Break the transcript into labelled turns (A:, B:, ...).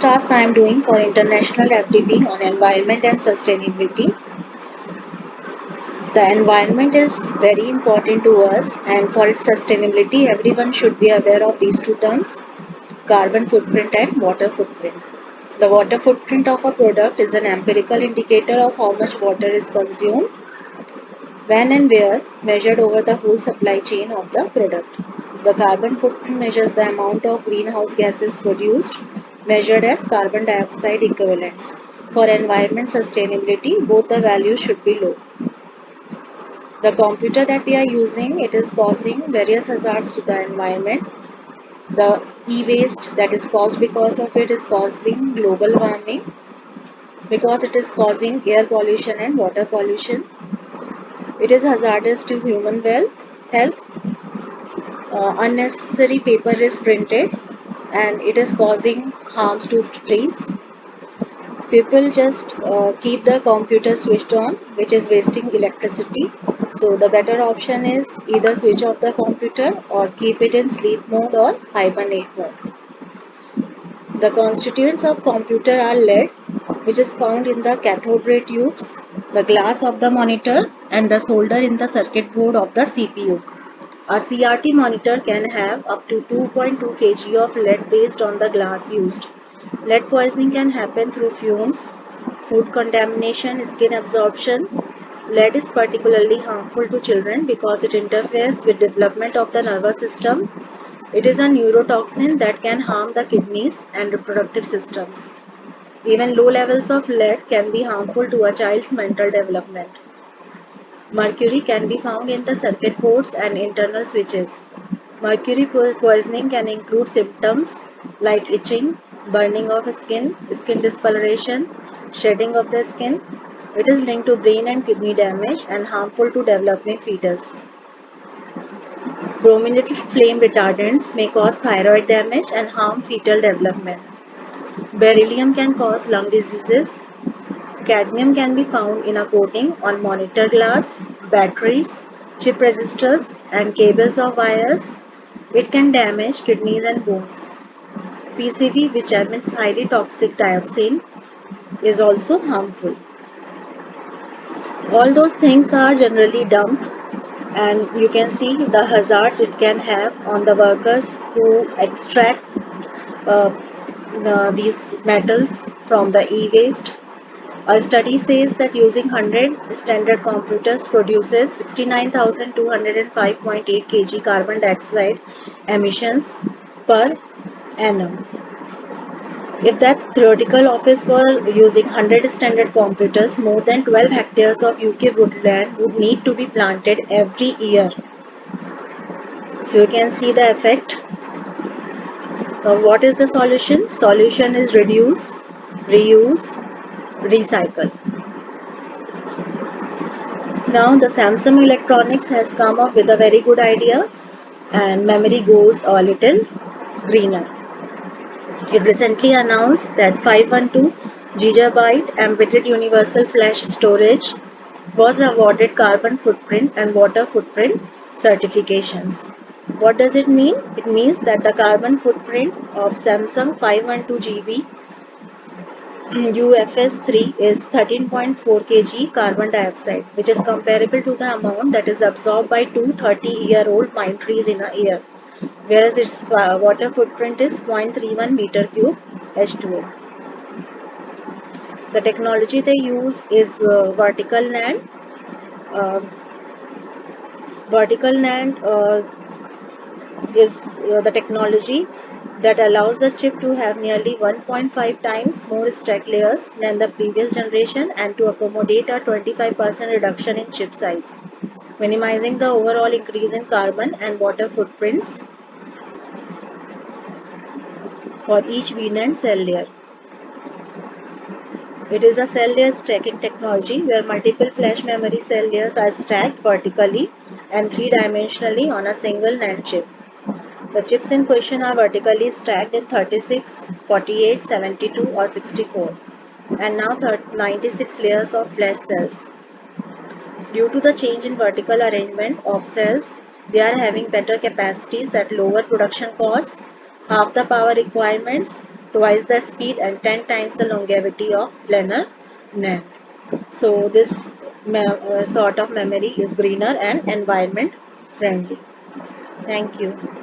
A: Task I am doing for International FDP on environment and sustainability. The environment is very important to us, and for its sustainability, everyone should be aware of these two terms: carbon footprint and water footprint. The water footprint of a product is an empirical indicator of how much water is consumed, when and where, measured over the whole supply chain of the product. The carbon footprint measures the amount of greenhouse gases produced, measured as carbon dioxide equivalents. For environment sustainability, both the values should be low. The computer that we are using, it is causing various hazards to the environment. The e-waste that is caused because of it is causing global warming, because it is causing air pollution and water pollution. It is hazardous to human health. Unnecessary paper is printed and it is causing harms to trees. People just keep the computer switched on, which is wasting electricity. So the better option is either switch off the computer or keep it in sleep mode or hibernate mode. The constituents of computer are lead, which is found in the cathode ray tubes, the glass of the monitor, and the solder in the circuit board of the CPU. A CRT monitor can have up to 2.2 kg of lead based on the glass used. Lead poisoning can happen through fumes, food contamination, skin absorption. Lead is particularly harmful to children because it interferes with development of the nervous system. It is a neurotoxin that can harm the kidneys and reproductive systems. Even low levels of lead can be harmful to a child's mental development. Mercury can be found in the circuit boards and internal switches. Mercury poisoning can include symptoms like itching, burning of skin, skin discoloration, shedding of the skin. It is linked to brain and kidney damage and harmful to developing fetus. Brominated flame retardants may cause thyroid damage and harm fetal development. Beryllium can cause lung diseases. Cadmium can be found in a coating on monitor glass, batteries, chip resistors, and cables or wires. It can damage kidneys and bones. PCB, which emits highly toxic dioxin, is also harmful. All those things are generally dumped, and you can see the hazards it can have on the workers who extract uh, these metals from the e-waste. A study says that using 100 standard computers produces 69,205.8 kg carbon dioxide emissions per annum. If that theoretical office were using 100 standard computers, more than 12 hectares of UK woodland would need to be planted every year. So you can see the effect. What is the solution? Solution is reduce, reuse, recycle. Now the Samsung Electronics has come up with a very good idea, and memory goes a little greener. It recently announced that 512 GB embedded universal flash storage was awarded carbon footprint and water footprint certifications. What does it mean? It means that the carbon footprint of Samsung 512 GB UFS3 is 13.4 kg carbon dioxide, which is comparable to the amount that is absorbed by two 30-year-old pine trees in a year, whereas its water footprint is 0.31 meter cube H2O. The technology they use is vertical NAND. Uh, vertical NAND is the technology that allows the chip to have nearly 1.5 times more stack layers than the previous generation and to accommodate a 25% reduction in chip size, minimizing the overall increase in carbon and water footprints for each VNAND cell layer. It is a cell layer stacking technology where multiple flash memory cell layers are stacked vertically and three-dimensionally on a single NAND chip. The chips in question are vertically stacked in 36, 48, 72 or 64 and now 96 layers of flash cells. Due to the change in vertical arrangement of cells, they are having better capacities at lower production costs, half the power requirements, twice the speed and 10 times the longevity of planar NAND. So this sort of memory is greener and environment friendly. Thank you.